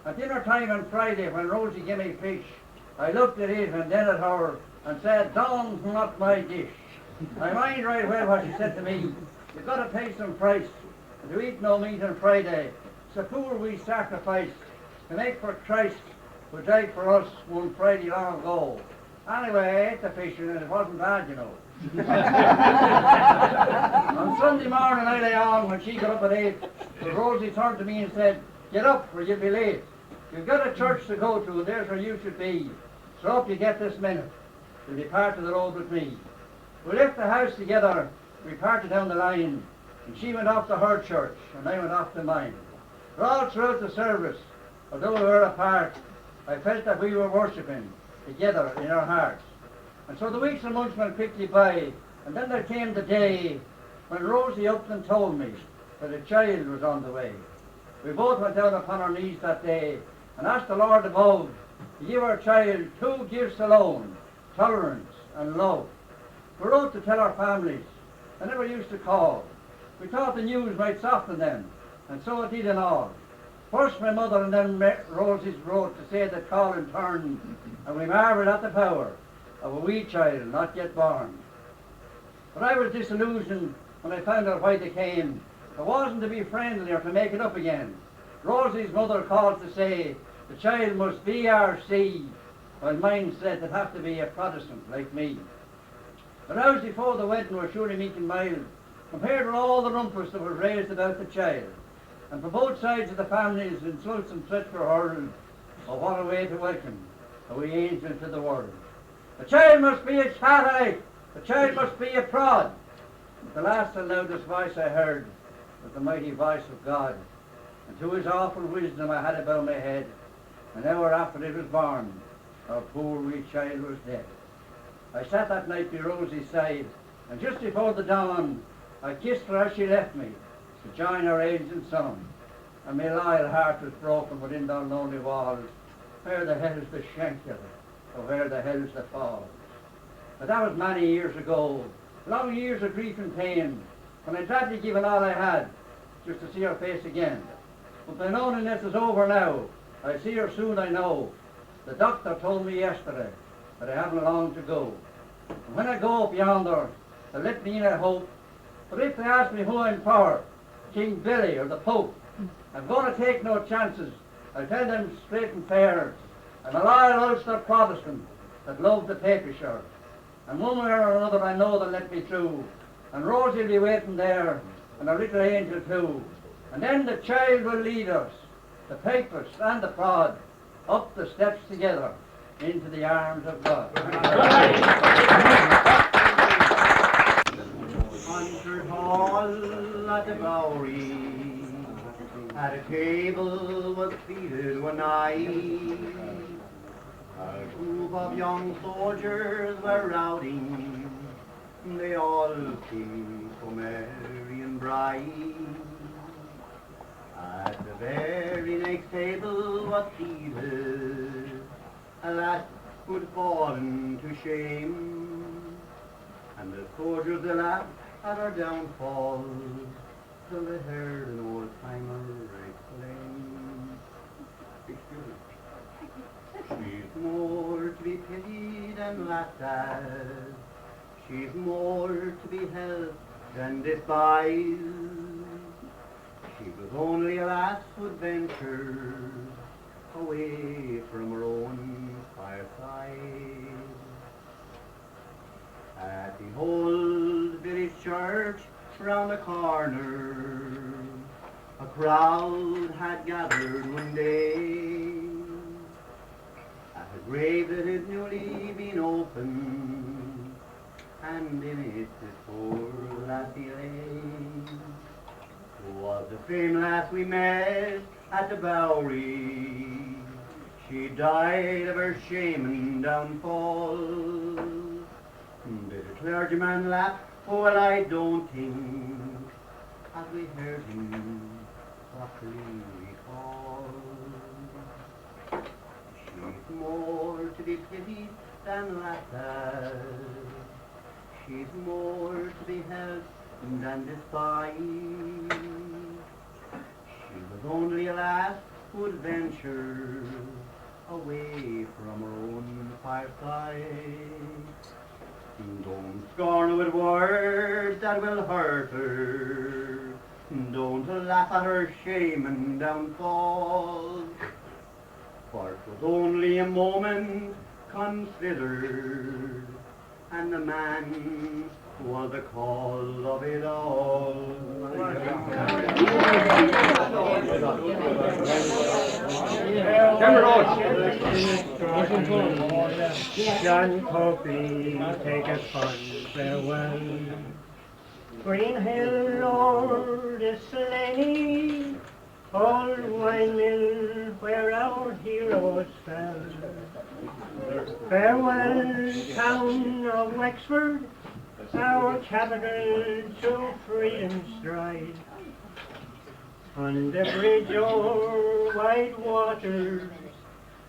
At dinner time on Friday, when Rosie gave me fish, I looked at it and then at her and said, "Dawn's not my dish." I mind right well what she said to me. "You've got to pay some price, and to eat no meat on Friday. It's a poor wee sacrifice to make for Christ, who died for us one Friday long ago." Anyway, I ate the fish and it wasn't bad, you know. On Sunday morning I lay on when she got up at 8. So Rosie turned to me and said, "Get up or you'll be late. You've got a church to go to and there's where you should be. So up you get this minute. You'll be part of the road with me." We left the house together. We parted down the line, and she went off to her church and I went off to mine. But all throughout the service, although we were apart, I felt that we were worshipping together in our hearts. And so the weeks and months went quickly by, and then there came the day when Rosie upped and told me that a child was on the way. We both went down upon our knees that day and asked the Lord above to give our child 2 gifts alone, tolerance and love. We wrote to tell our families. I never used to call. We thought the news might soften them, and so it did in all. First my mother and then Rosie's wrote to say that call in turn, and we marvelled at the power of a wee child not yet born. But I was disillusioned when I found out why they came. It wasn't to be friendly or to make it up again. Rosie's mother called to say the child must be our seed, while mine said it'd have to be a Protestant like me. The hours before the wedding were surely meek and mild, compared with all the rumpus that was raised about the child. And from both sides of the families, insults and threats were hurled. Oh, what a way to welcome a wee angel into the world. The child must be a Catholic. The child must be a prod. The last and loudest voice I heard was the mighty voice of God. And to his awful wisdom I had about my head. An hour after it was born, our poor wee child was dead. I sat that night by Rosie's side, and just before the dawn, I kissed her as she left me to join her ancient son. And my loyal heart was broken within those lonely walls. Where the hell's the shanker, or where the hell's the fall? But that was many years ago, long years of grief and pain, when I'd gladly given all I had just to see her face again. But the loneliness is over now. I'll see her soon, I know. The doctor told me yesterday that I haven't long to go. And when I go up yonder, they'll let me in, I hope. But if they ask me who I'm for, King Billy or the Pope, I'm going to take no chances. I'll tell them straight and fair. I'm a loyal Ulster Protestant that loved the Papist Church. And one way or another I know they'll let me through. And Rosie will be waiting there, and our little angel too. And then the child will lead us, the Papist and the prod, up the steps together into the arms of God. Concert hall at the Bowery, at a table was seated one night. A group of young soldiers were routing, they all came so merry and bright. At the very next table was seated a lad who'd fallen to shame, and the soldiers they laughed at her downfall till they heard an old-timer exclaim, "She's more to be pitied and laughed at, she's more to be helped than despised. She was only a lass who'd venture away from her own fireside." At the old village church round the corner, a crowd had gathered one day at a grave that had newly been opened, and in it this poor lassie lay. Was the same lass we met at the Bowery. She died of her shame and downfall. Did the clergyman laugh? Oh, well, I don't think, as we heard him properly recall. She's more to be pitied than laughed at. She's more to be helped than despised. She was only a lass who'd venture away from her own fireside. Don't scorn her with words that will hurt her. Don't laugh at her shame and downfall. For it was only a moment considered, and the man was the cause of it all. John Copley, take a fond farewell. Green Hill, Lord, is Slaney, old wine mill where our heroes fell. Farewell, town of Wexford, our capital to freedom stride. On the bridge o'er wide waters,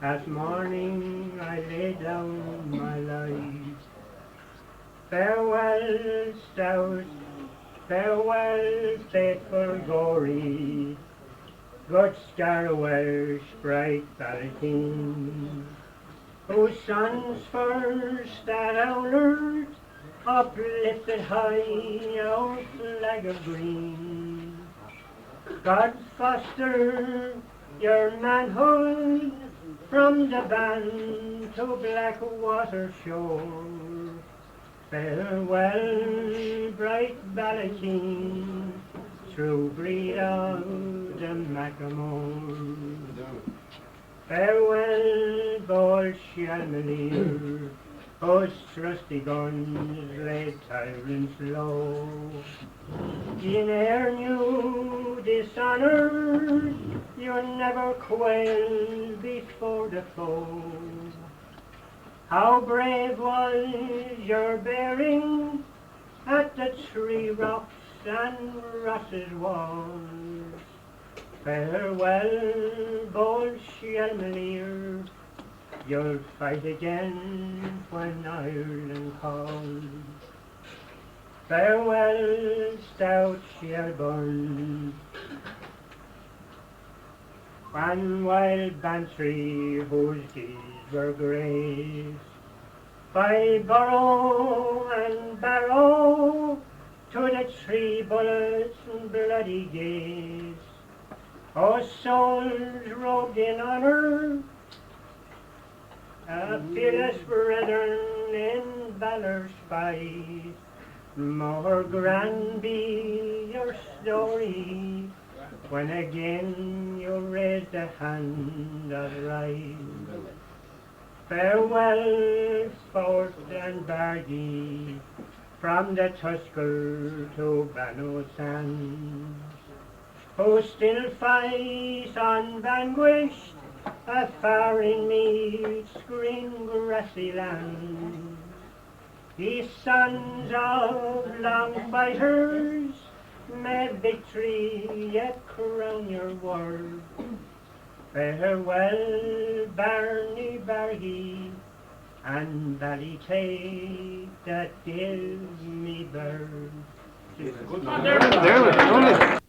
at morning I lay down my life. Farewell, stout, farewell, faithful Gory, good Scarwell, bright Ballygow, whose sons first at Ould uplifted high our flag of green. God foster your manhood from the Bann to Blackwater shore. Farewell, bright Ballygow, through Bridie and Macklemore. Farewell, bold Shelmalier, whose trusty guns laid tyrants low. Ye ne'er knew dishonour, you never quailed before the foe. How brave was your bearing at the Three Rocks and Roche's walls. Farewell, bold Shelmalier, you'll fight again when Ireland calls. Farewell, stout Shelburne, one wild Bantry whose deeds were great. By Borough and Barrow to the Three Bullets and bloody gates, our souls robed in honour, fearless brethren in valour's fight. More grand be your story when again you raise the hand of right. Farewell, Fort and Bridie, from the Tusker to Bannow sands, who still fight unvanquished afar in Meath's green grassy land. Ye sons of long fighters, may victory yet crown your word. Farewell, Barney Bargy, and Ballytake that gives me birth. Dermot.